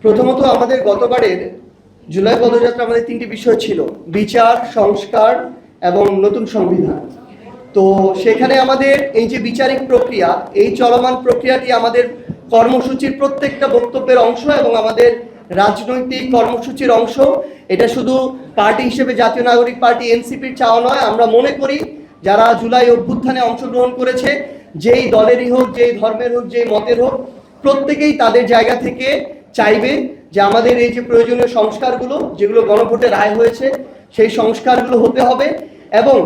প্রথমত আমাদের গতবারের জুলাই পদযাত্রা আমাদের তিনটি বিষয় ছিল: বিচার, সংস্কার এবং নতুন সংবিধান। তো সেখানে আমাদের এই যে বিচারিক প্রক্রিয়া, এই চলমান প্রক্রিয়াটি আমাদের কর্মসূচির প্রত্যেকটা বক্তব্যের অংশ এবং আমাদের রাজনৈতিক কর্মসূচির অংশ। এটা শুধু পার্টি হিসেবে জাতীয় নাগরিক পার্টি এনসিপির চাওয়া নয়। আমরা মনে করি যারা জুলাই অভ্যুত্থানে অংশগ্রহণ করেছে, যেই দলেরই হোক, যেই ধর্মের হোক, যেই মতের হোক, প্রত্যেকেই তাদের জায়গা থেকে চাইবে যে আমাদের এই যে প্রয়োজনীয় সংস্কারগুলো, যেগুলো গণভোটে রায় হয়েছে, সেই সংস্কারগুলো হতে হবে। এবং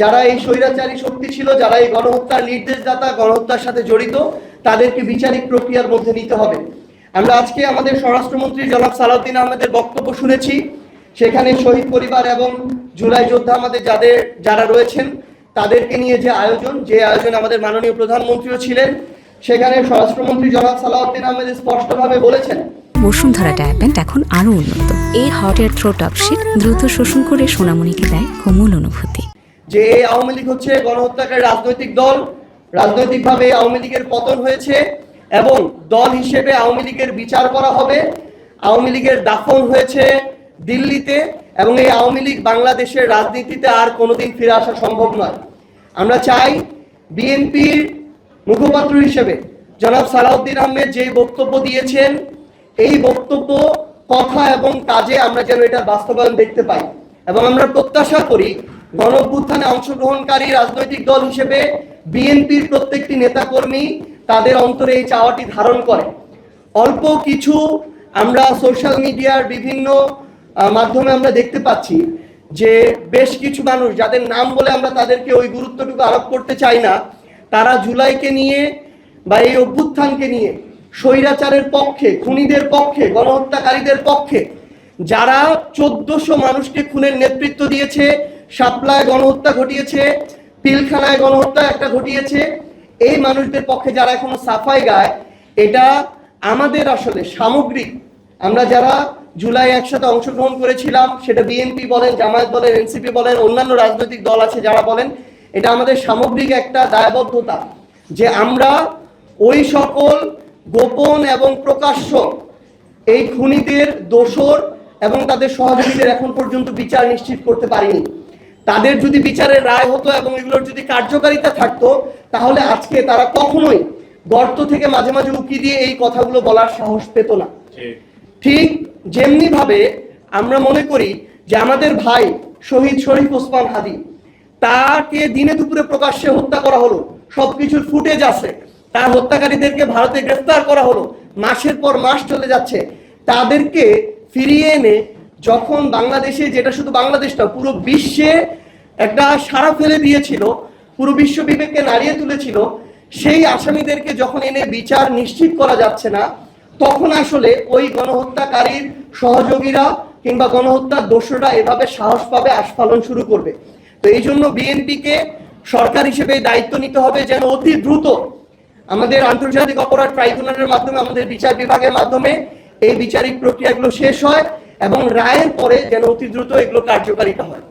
যারা এই স্বৈরাচারী শক্তি ছিল, যারা এই গণহত্যার নির্দেশদাতা, গণহত্যার সাথে জড়িত, তাদেরকে বিচারিক প্রক্রিয়ার মধ্যে নিতে হবে। আমরা আজকে আমাদের স্বরাষ্ট্রমন্ত্রী জনাব সালাউদ্দিন আহমেদের বক্তব্য শুনেছি। সেখানে শহীদ পরিবার এবং জুলাই যোদ্ধা আমাদের যারা রয়েছেন তাদেরকে নিয়ে যে আয়োজন আমাদের মাননীয় প্রধানমন্ত্রীও ছিলেন, সেখানে স্বরাষ্ট্রমন্ত্রী জনাব সালাউদ্দিন আহমেদ স্পষ্টভাবে বলেছেন, বসুন্ধরা ডায়াপেন্ট এখন আরো উন্নত। এই হট এয়ার থ্রো টপশিট দ্রুত শোষণ করে সোনামণিকে দেয় কোমল অনুভূতি। যে এই আওয়ামী লীগ হচ্ছে গণহত্যাকারী রাজনৈতিক দল। রাজনৈতিকভাবে আওয়ামী লীগের পতন হয়েছে এবং দল হিসেবে আওয়ামী লীগের বিচার করা হবে। আওয়ামী লীগের দাফন হয়েছে দিল্লিতে এবং এই আওয়ামী লীগ বাংলাদেশের রাজনীতিতে আর কোনোদিন ফিরে আসা সম্ভব নয়। আমরা চাই বিএনপির মুখপাত্র হিসেবে জনাব সালাউদ্দিন আহমেদ যে বক্তব্য দিয়েছেন, এই বক্তব্য, কথা এবং কাজে আমরা যেন এটা বাস্তবায়ন দেখতে পাই। এবং আমরা প্রত্যাশা করি গণঅভ্যুত্থানে অংশগ্রহণকারী রাজনৈতিক দল হিসেবে বিএনপির প্রত্যেকটি নেতাকর্মী তাদের অন্তরে এই চাওয়াটি ধারণ করে। অল্প কিছু আমরা সোশ্যাল মিডিয়ার বিভিন্ন মাধ্যমে আমরা দেখতে পাচ্ছি যে বেশ কিছু মানুষ, যাদের নাম বলে আমরা তাদেরকে ওই গুরুত্বটুকু আরোপ করতে চাই না, তারা জুলাইকে নিয়ে বা এই অভ্যুত্থানকে নিয়ে স্বৈরাচারের পক্ষে, খুনিদের পক্ষে, গণহত্যাকারীদের পক্ষে, যারা 1400 মানুষকে খুনের নেতৃত্ব দিয়েছে, শাপলায় গণহত্যা ঘটিয়েছে, পিলখানায় গণহত্যা একটা ঘটিয়েছে, এই মানুষদের পক্ষে যারা এখনো সাফাই গায়, এটা আমাদের আসলে সামগ্রিক, আমরা যারা জুলাই একসাথে অংশগ্রহণ করেছিলাম, সেটা বিএনপি বলেন, জামায়াত বলেন, এনসিপি বলেন, অন্যান্য রাজনৈতিক দল আছে যারা বলেন, এটা আমাদের সামগ্রিক একটা দায়বদ্ধতা যে আমরা ওই সকল গোপন এবং প্রকাশ্য এই খুনিদের দোষর এবং তাদের সহযোগীদের এখন পর্যন্ত বিচার নিশ্চিত করতে পারিনি। তাদের যদি বিচারের রায় হতো এবং এগুলোর যদি কার্যকারিতা থাকতো, তাহলে আজকে তারা কখনোই গর্ত থেকে মাঝে মাঝে উকি দিয়ে এই কথাগুলো বলার সাহস পেত না। ঠিক যেমনি ভাবে আমরা মনে করি যে আমাদের ভাই শহীদ শরীফ ওসমান হাদি, তাকে দিনে দুপুরে প্রকাশ্যে হত্যা করা হলো, সবকিছুর ফুটেজ আছে, তার হত্যাকারীদেরকে ভারতে গ্রেফতার করা হলো, মাসের পর মাস চলে যাচ্ছে, তাদেরকে ফিরিয়ে এনে যখন বাংলাদেশে, যেটা শুধু বাংলাদেশ না, পুরো বিশ্বে একটা সাড়া ফেলে দিয়েছিল, পুরো বিশ্ব বিবেককে নাড়িয়ে তুলেছিল, সেই আসামিদেরকে যখন এনে বিচার নিশ্চিত করা যাচ্ছে না, তখন আসলে ওই গণহত্যাকারীর সহযোগীরা কিংবা গণহত্যার দোষরা এভাবে সাহস পাবে, আস্ফালন শুরু করবে। তো এই জন্য বিএনপিকে সরকার হিসেবে দায়িত্ব নিতে হবে যেন অতি দ্রুত আমাদের আন্তর্জাতিক অপরাধ ট্রাইব্যুনালের মাধ্যমে, আমাদের বিচার বিভাগের মাধ্যমে এই বিচারিক প্রক্রিয়াগুলো শেষ হয় এবং রায়ের পরে যেন অতি দ্রুত এগুলো কার্যকারিতা হয়।